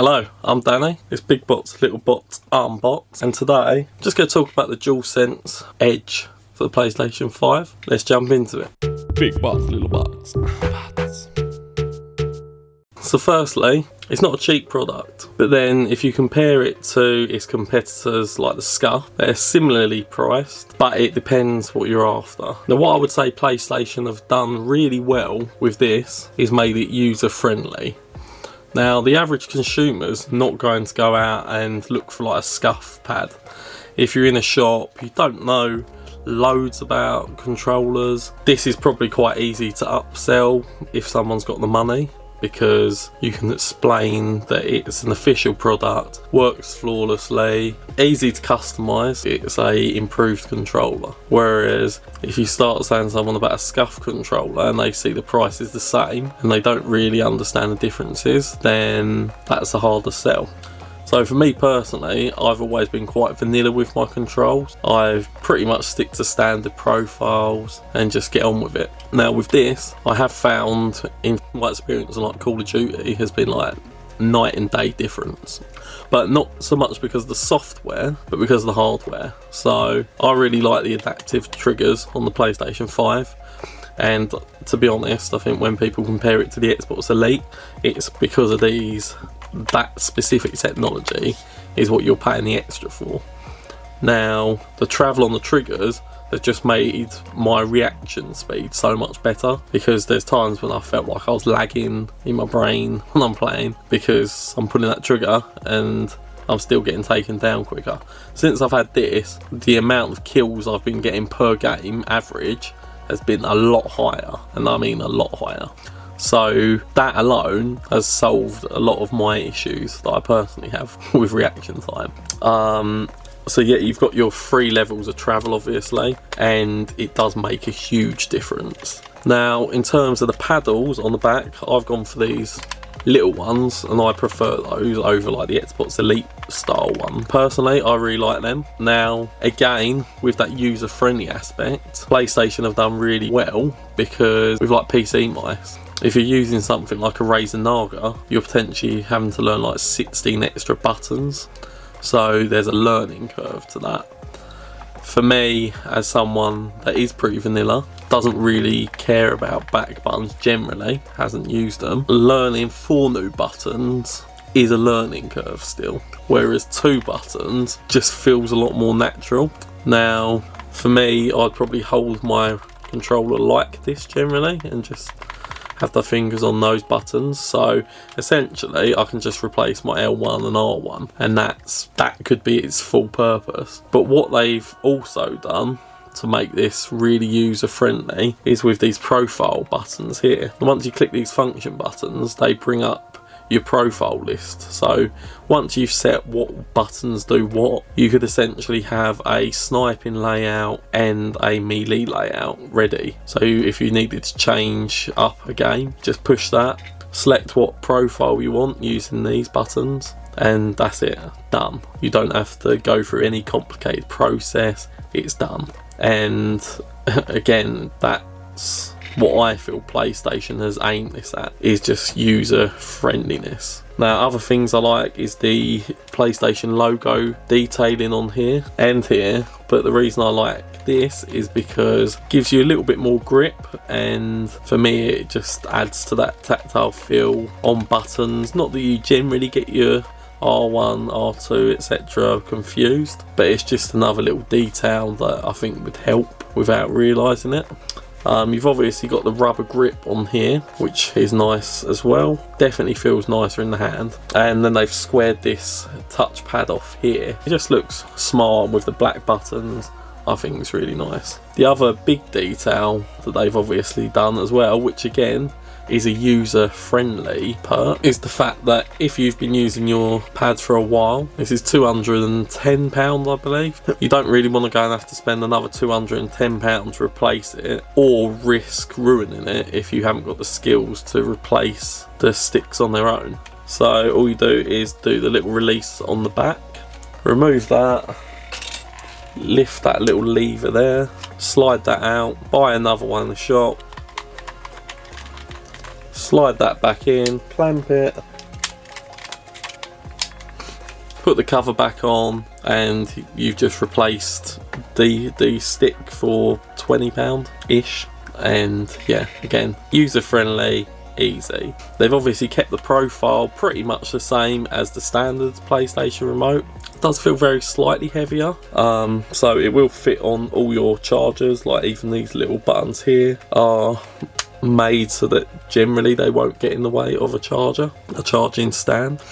Hello, I'm Danny. It's Big Bots, Little Bots, Arm Bots, and today I'm just going to talk about the DualSense Edge for the PlayStation 5. Let's jump into it. Big Bots, Little Bots, Arm Bots. So firstly, it's not a cheap product, but then if you compare it to its competitors like the Scuff, they're similarly priced, but it depends what you're after. Now what I would say PlayStation have done really well with this is made it user friendly. Now the average consumer's not going to go out and look for like a Scuff pad. If you're in a shop, you don't know loads about controllers. This is probably quite easy to upsell if someone's got the money, because you can explain that it's an official product, works flawlessly, easy to customise, it's a improved controller. Whereas if you start saying to someone about a Scuff controller and they see the price is the same and they don't really understand the differences, then that's a harder sell. So for me personally, I've always been quite vanilla with my controls. I've pretty much stick to standard profiles and just get on with it. Now with this, I have found in my experience on like Call of Duty has been like night and day difference. But not so much because of the software, but because of the hardware. So I really like the adaptive triggers on the PlayStation 5. And to be honest, I think when people compare it to the Xbox Elite, it's because of that specific technology is what you're paying the extra for. Now the travel on the triggers has just made my reaction speed so much better, because there's times when I felt like I was lagging in my brain when I'm playing because I'm pulling that trigger and I'm still getting taken down quicker. Since I've had this, the amount of kills I've been getting per game average has been a lot higher, and I mean a lot higher. So that alone has solved a lot of my issues that I personally have with reaction time. So yeah, you've got your 3 levels of travel obviously, and it does make a huge difference. Now in terms of the paddles on the back, I've gone for these little ones and I prefer those over like the Xbox Elite style one. Personally, I really like them. Now again, with that user friendly aspect, PlayStation have done really well, because with like PC mice, if you're using something like a Razer Naga, you're potentially having to learn like 16 extra buttons. So there's a learning curve to that. For me, as someone that is pretty vanilla, doesn't really care about back buttons generally, hasn't used them, learning 4 new buttons is a learning curve still. Whereas 2 buttons just feels a lot more natural. Now, for me, I'd probably hold my controller like this generally and just have the fingers on those buttons. So essentially I can just replace my L1 and R1, and that could be its full purpose. But what they've also done to make this really user friendly is with these profile buttons here. And once you click these function buttons, they bring up your profile list. So once you've set what buttons do what, you could essentially have a sniping layout and a melee layout ready. So if you needed to change up a game, just push that, select what profile you want using these buttons, and that's it, done. You don't have to go through any complicated process, it's done. And again, that's what I feel PlayStation has aimed this at, is just user friendliness. Now other things I like is the PlayStation logo detailing on here and here, but the reason I like this is because it gives you a little bit more grip, and for me it just adds to that tactile feel on buttons. Not that you generally get your R1, R2, etc. confused, but it's just another little detail that I think would help without realising it. You've obviously got the rubber grip on here, which is nice as well. Definitely feels nicer in the hand. And then they've squared this touchpad off here. It just looks smart with the black buttons. I think it's really nice. The other big detail that they've obviously done as well, which again is a user friendly perk, is the fact that if you've been using your pad for a while, this is £210 I believe, you don't really want to go and have to spend another £210 to replace it, or risk ruining it if you haven't got the skills to replace the sticks on their own. So all you do is do the little release on the back, remove that, lift that little lever there, slide that out, buy another one in the shop, slide that back in, clamp it, put the cover back on, and you've just replaced the stick for £20-ish. And yeah, again, user friendly, easy. They've obviously kept the profile pretty much the same as the standard PlayStation remote. It does feel very slightly heavier, so it will fit on all your chargers. Like even these little buttons here are made so that generally they won't get in the way of a charging stand.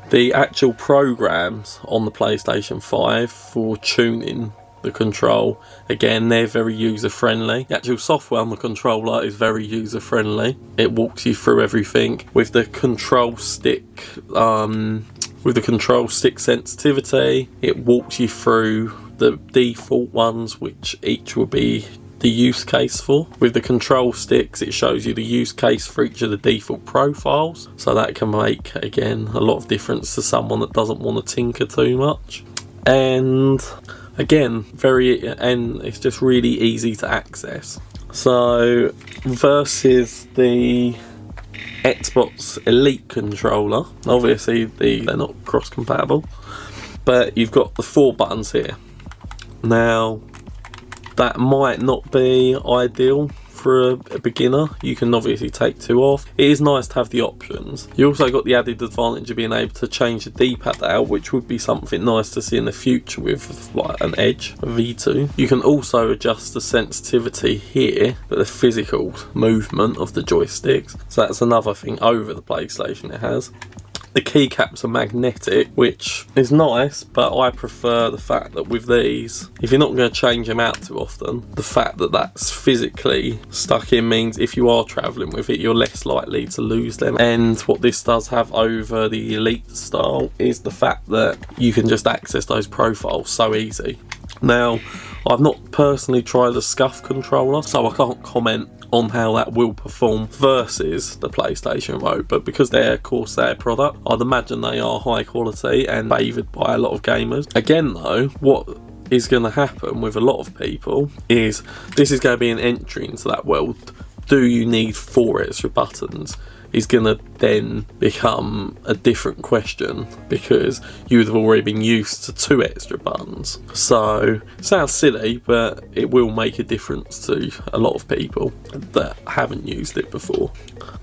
The actual programs on the PlayStation 5 for tuning the control, again, they're very user friendly. The actual software on the controller is very user friendly. It walks you through everything with the control stick. With the control stick sensitivity, it walks you through the default ones, which each will be the use case for. With the control sticks, it shows you the use case for each of the default profiles, so that can make, again, a lot of difference to someone that doesn't want to tinker too much. And again, it's just really easy to access. So versus the Xbox Elite controller, obviously they're not cross compatible, but you've got the 4 buttons here. Now that might not be ideal for a beginner. You can obviously take 2 off. It is nice to have the options. You also got the added advantage of being able to change the D-pad out, which would be something nice to see in the future with like an Edge, a V2. You can also adjust the sensitivity here, but the physical movement of the joysticks. So that's another thing over the PlayStation it has. The keycaps are magnetic, which is nice, but I prefer the fact that with these, if you're not going to change them out too often, the fact that that's physically stuck in means if you are travelling with it, you're less likely to lose them. And what this does have over the Elite style is the fact that you can just access those profiles so easy. Now, I've not personally tried the SCUF controller, so I can't comment on how that will perform versus the PlayStation remote, but because they're a Corsair product, I'd imagine they are high quality and favoured by a lot of gamers. Again though, what is going to happen with a lot of people is this is going to be an entry into that world. Do you need 4 extra buttons? Is going to then become a different question because you would have already been used to 2 extra buttons. So, sounds silly, but it will make a difference to a lot of people that haven't used it before.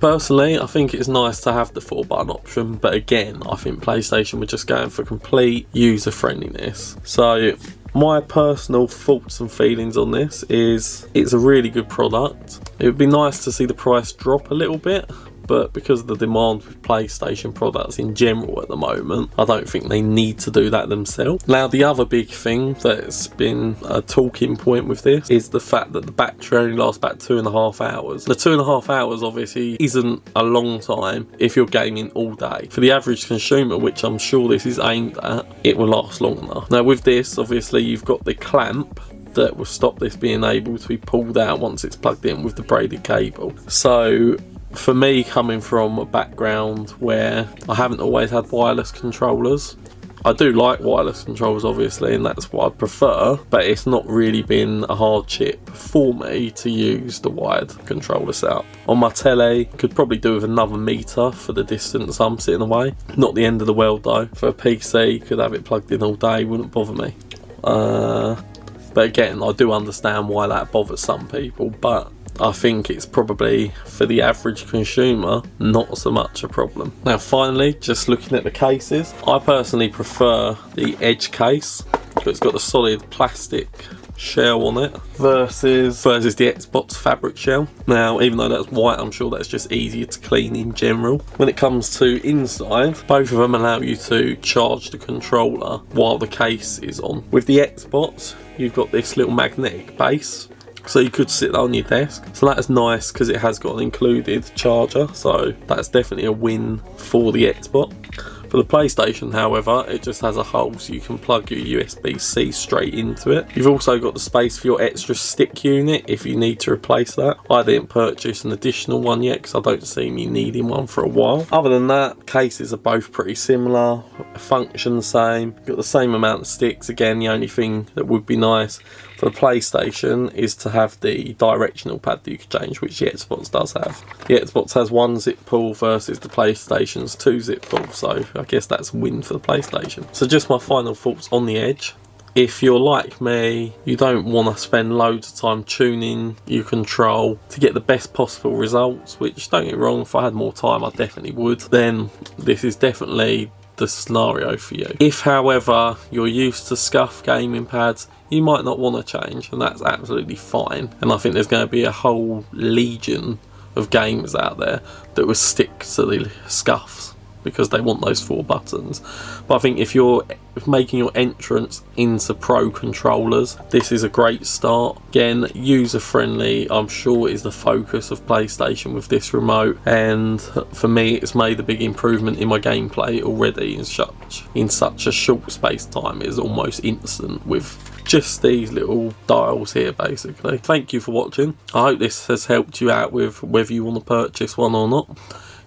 Personally, I think it's nice to have the 4 button option, but again, I think PlayStation were just going for complete user friendliness. So, my personal thoughts and feelings on this is it's a really good product. It would be nice to see the price drop a little bit, but because of the demand with PlayStation products in general at the moment, I don't think they need to do that themselves. Now, the other big thing that's been a talking point with this is the fact that the battery only lasts about 2.5 hours. The 2.5 hours obviously isn't a long time if you're gaming all day. For the average consumer, which I'm sure this is aimed at, it will last long enough. Now with this, obviously you've got the clamp that will stop this being able to be pulled out once it's plugged in with the braided cable. So for me, coming from a background where I haven't always had wireless controllers, I do like wireless controllers obviously, and that's what I prefer, but it's not really been a hardship for me to use the wired controller setup. On my telly, could probably do with another meter for the distance I'm sitting away. Not the end of the world though. For a PC, could have it plugged in all day, wouldn't bother me. But again, I do understand why that bothers some people, but I think it's probably, for the average consumer, not so much a problem. Now finally, just looking at the cases, I personally prefer the Edge case, because it's got the solid plastic shell on it, versus the Xbox fabric shell. Now, even though that's white, I'm sure that's just easier to clean in general. When it comes to inside, both of them allow you to charge the controller while the case is on. With the Xbox, you've got this little magnetic base, so you could sit that on your desk. So that is nice because it has got an included charger, so that's definitely a win for the Xbox. For the PlayStation, however, it just has a hole so you can plug your USB-C straight into it. You've also got the space for your extra stick unit if you need to replace that. I didn't purchase an additional one yet because I don't see me needing one for a while. Other than that, cases are both pretty similar, function the same. Got the same amount of sticks. Again, the only thing that would be nice, for the PlayStation is to have the directional pad that you can change, which the Xbox does have. The Xbox has 1 zip pull versus the PlayStation's 2 zip pull, so I guess that's a win for the PlayStation. So just my final thoughts on the Edge. If you're like me, you don't want to spend loads of time tuning your control to get the best possible results, which, don't get me wrong, if I had more time I definitely would, then this is definitely the scenario for you. If, however, you're used to scuff gaming pads, you might not want to change, and that's absolutely fine. And I think there's going to be a whole legion of gamers out there that will stick to the scuffs because they want those 4 buttons. But I think if you're making your entrance into pro controllers, this is a great start. Again, user friendly, I'm sure, is the focus of PlayStation with this remote, and for me it's made a big improvement in my gameplay already in such a short space time. It is almost instant with just these little dials here, basically. Thank you for watching. I hope this has helped you out with whether you want to purchase one or not.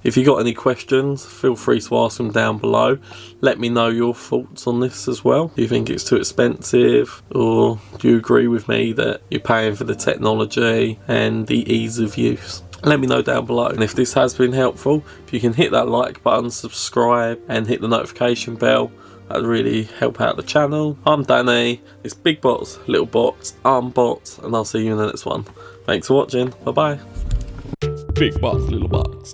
If you got any questions, feel free to ask them down below. Let me know your thoughts on this as well. Do you think it's too expensive, or do you agree with me that you're paying for the technology and the ease of use? Let me know down below. And if this has been helpful, if you can hit that like button, subscribe and hit the notification bell, that'd really help out the channel. I'm Danny, it's Big Bots, Little Bots, Arm Bots, and I'll see you in the next one. Thanks for watching, bye bye. Big Bots, Little Bots.